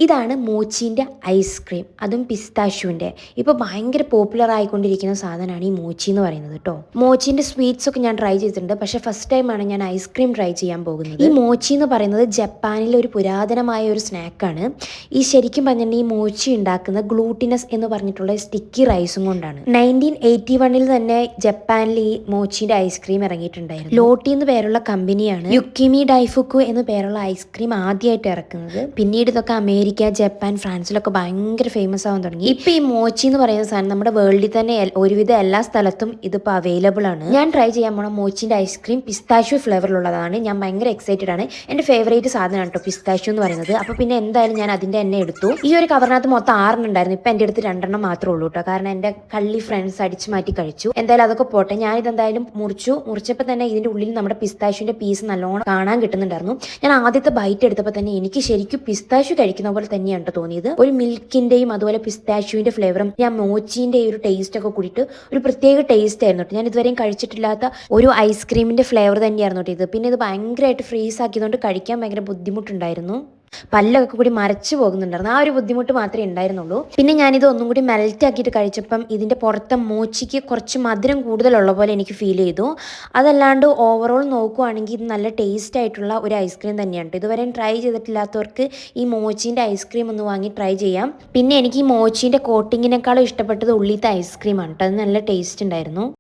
ഇതാണ് മോച്ചീൻ്റെ ഐസ്ക്രീം, അതും പിസ്താഷ്യൂവിൻ്റെ. ഇപ്പോൾ ഭയങ്കര പോപ്പുലർ ആയിക്കൊണ്ടിരിക്കുന്ന സാധനമാണ് ഈ മോച്ചി എന്ന് പറയുന്നത് കേട്ടോ. മോച്ചീൻ്റെ സ്വീറ്റ്സ് ഒക്കെ ഞാൻ ട്രൈ ചെയ്തിട്ടുണ്ട്, പക്ഷേ ഫസ്റ്റ് ടൈമാണ് ഞാൻ ഐസ്ക്രീം ട്രൈ ചെയ്യാൻ പോകുന്നത്. ഈ മോച്ചി എന്ന് പറയുന്നത് ജപ്പാനിലെ ഒരു പുരാതനമായ ഒരു സ്നാക്കാണ്. ഈ ശരിക്കും പറഞ്ഞിട്ടുണ്ടെങ്കിൽ ഈ മോച്ചി ഉണ്ടാക്കുന്ന ഗ്ലൂട്ടിനസ് എന്ന് പറഞ്ഞിട്ടുള്ള സ്റ്റിക്കി റൈസും കൊണ്ടാണ്. 1981 തന്നെ ജപ്പാനിൽ ഈ മോച്ചിൻ്റെ ഐസ്ക്രീം ഇറങ്ങിയിട്ടുണ്ടായിരുന്നു. ലോട്ടി എന്ന് പേരുള്ള കമ്പനിയാണ് യുക്കിമി ഡൈഫുക്കു എന്ന് പേരുള്ള ഐസ്ക്രീം ആദ്യമായിട്ട് ഇറക്കുന്നത്. പിന്നീട് ഇതൊക്കെ അമേരിക്ക, ജപ്പാൻ, ഫ്രാൻസിലൊക്കെ ഭയങ്കര ഫേമസ് ആവാൻ തുടങ്ങി. ഇപ്പൊ ഈ മോച്ചി എന്ന് പറയുന്ന സാധനം നമ്മുടെ വേൾഡിൽ തന്നെ ഒരുവിധ എല്ലാ സ്ഥലത്തും ഇതിപ്പോൾ അവൈലബിൾ ആണ്. ഞാൻ ട്രൈ ചെയ്യാൻ പോണ മോച്ചിന്റെ ഐസ്ക്രീം പിസ്താഷ്യൂ ഫ്ലേവറിലുള്ളതാണ്. ഞാൻ ഭയങ്കര എക്സൈറ്റഡ് ആണ്. എന്റെ ഫേവറേറ്റ് സാധനമാണ് കേട്ടോ പിസ്താഷ്യൂ എന്ന് പറയുന്നത്. അപ്പോൾ പിന്നെ എന്തായാലും ഞാൻ അതിന്റെ തന്നെ എടുത്തു. ഈ ഒരു കവറിനകത്ത് മൊത്തം 6 ഉണ്ടായിരുന്നു. ഇപ്പൊ എന്റെ അടുത്ത് 2 മാത്രമേ ഉള്ളൂ കേട്ടോ. കാരണം എന്റെ കള്ളി ഫ്രണ്ട്സ് അടിച്ചു മാറ്റി കഴിച്ചു. എന്തായാലും അതൊക്കെ പോട്ടെ. ഞാനിത് എന്തായാലും മുറിച്ചപ്പോൾ തന്നെ ഇതിന്റെ ഉള്ളിൽ നമ്മുടെ പിസ്താഷ്യൂന്റെ പീസ് നല്ലോണം കാണാൻ കിട്ടുന്നുണ്ടായിരുന്നു. ഞാൻ ആദ്യത്തെ ബൈറ്റ് എടുത്തപ്പോൾ തന്നെ എനിക്ക് ശരിക്കും പിസ്താഷ്യൂ കഴിക്കുന്ന പോലെ തന്നെയാണ് തോന്നിയത്. ഒരു മിൽക്കിന്റെയും അതുപോലെ പിസ്താഷ്യൂവിന്റെ ഫ്ലേവറും ഞാൻ മോച്ചിന്റെ ഒരു ടേസ്റ്റ് ഒക്കെ കൂടിയിട്ട് ഒരു പ്രത്യേക ടേസ്റ്റ് ആയിരുന്നു കേട്ടോ. ഞാൻ ഇതുവരെയും കഴിച്ചിട്ടില്ലാത്ത ഒരു ഐസ്ക്രീമിന്റെ ഫ്ലേവർ തന്നെയായിരുന്നു കേട്ടോ ഇത്. പിന്നെ ഇത് ഭയങ്കരമായിട്ട് ഫ്രീസ് ആക്കിയതുകൊണ്ട് കഴിക്കാൻ ഭയങ്കര ബുദ്ധിമുട്ടുണ്ടായിരുന്നു. പല്ലൊക്കെ കൂടി മരച്ചു പോകുന്നുണ്ടായിരുന്നു. ആ ഒരു ബുദ്ധിമുട്ട് മാത്രമേ ഉണ്ടായിരുന്നുള്ളൂ. പിന്നെ ഞാനിത് ഒന്നും കൂടി മെൽറ്റ് ആക്കിയിട്ട് കഴിച്ചപ്പം ഇതിന്റെ പുറത്തെ മോച്ചിക്ക് കുറച്ച് മധുരം കൂടുതലുള്ള പോലെ എനിക്ക് ഫീൽ ചെയ്തു. അതല്ലാണ്ട് ഓവറോൾ നോക്കുവാണെങ്കിൽ ഇത് നല്ല ടേസ്റ്റ് ആയിട്ടുള്ള ഒരു ഐസ്ക്രീം തന്നെയാണ്. ഇതുവരെയും ട്രൈ ചെയ്തിട്ടില്ലാത്തവർക്ക് ഈ മോച്ചിന്റെ ഐസ്ക്രീം ഒന്ന് വാങ്ങി ട്രൈ ചെയ്യാം. പിന്നെ എനിക്ക് ഈ മോച്ചിന്റെ കോട്ടിങ്ങിനേക്കാളും ഇഷ്ടപ്പെട്ടത് ഉള്ളിലത്തെ ഐസ്ക്രീമാണ് കേട്ടോ. അത് നല്ല ടേസ്റ്റ് ഉണ്ടായിരുന്നു.